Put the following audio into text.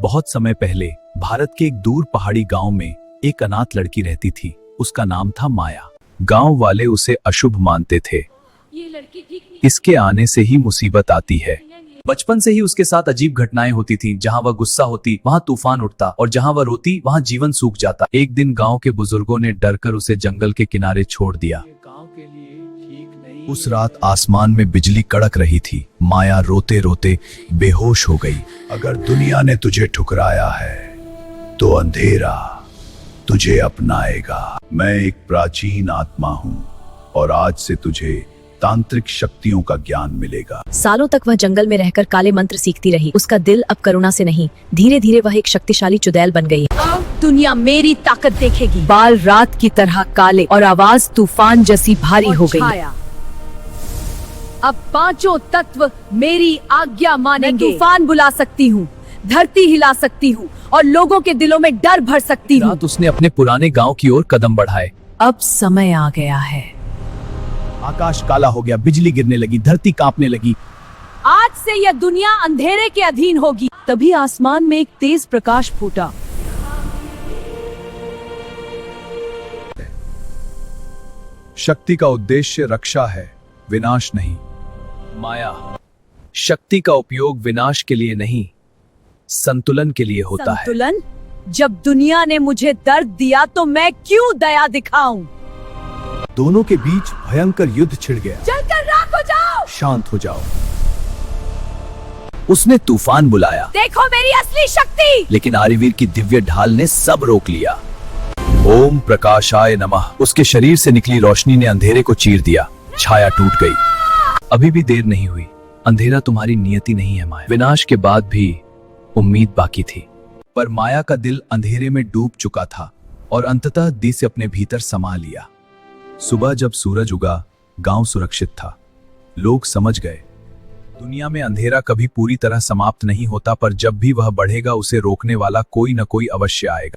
बहुत समय पहले भारत के एक दूर पहाड़ी गांव में एक अनाथ लड़की रहती थी। उसका नाम था माया। गांव वाले उसे अशुभ मानते थे। ये लड़की ठीक नहीं इसके आने से ही मुसीबत आती है। बचपन से ही उसके साथ अजीब घटनाएं होती थी। जहां वह गुस्सा होती वहां तूफान उठता और जहां वह रोती वहां जीवन सूख जाता। एक दिन गांव के बुजुर्गों ने डरकर उसे जंगल के किनारे छोड़ दिया। उस रात आसमान में बिजली कड़क रही थी। माया रोते रोते बेहोश हो गई। अगर दुनिया ने तुझे ठुकराया है तो अंधेरा तुझे अपनाएगा। मैं एक प्राचीन आत्मा हूँ और आज से तुझे तांत्रिक शक्तियों का ज्ञान मिलेगा। सालों तक वह जंगल में रहकर काले मंत्र सीखती रही। उसका दिल अब करुणा से नहीं, धीरे धीरे वह एक शक्तिशाली चुड़ैल बन गई। अब दुनिया मेरी ताकत देखेगी। बाल रात की तरह काले और आवाज तूफान जैसी भारी हो गई। अब पांचों तत्व मेरी आज्ञा मानेंगे। मैं तूफान बुला सकती हूँ, धरती हिला सकती हूँ और लोगों के दिलों में डर भर सकती हूँ। रात उसने अपने पुराने गांव की ओर कदम बढ़ाए। अब समय आ गया है। आकाश काला हो गया, बिजली गिरने लगी, धरती कांपने लगी। आज से यह दुनिया अंधेरे के अधीन होगी। तभी आसमान में एक तेज प्रकाश फूटा। शक्ति का उद्देश्य रक्षा है, विनाश नहीं। माया, शक्ति का उपयोग विनाश के लिए नहीं, संतुलन के लिए होता है। संतुलन? जब दुनिया ने मुझे दर्द दिया तो मैं क्यों दया दिखाऊं? दोनों के बीच भयंकर युद्ध छिड़ गया। जलकर राख हो जाओ। शांत हो जाओ। उसने तूफान बुलाया। देखो मेरी असली शक्ति। लेकिन आर्यवीर की दिव्य ढाल ने सब रोक लिया। ओम प्रकाशाय नमः। उसके शरीर से निकली रोशनी ने अंधेरे को चीर दिया। छाया टूट गई। अभी भी देर नहीं हुई। अंधेरा तुम्हारी नियति नहीं है माया। विनाश के बाद भी उम्मीद बाकी थी। पर माया का दिल अंधेरे में डूब चुका था और अंततः दी से अपने भीतर समा लिया। सुबह जब सूरज उगा, गांव सुरक्षित था। लोग समझ गए, दुनिया में अंधेरा कभी पूरी तरह समाप्त नहीं होता, पर जब भी वह बढ़ेगा उसे रोकने वाला कोई न कोई अवश्य आएगा।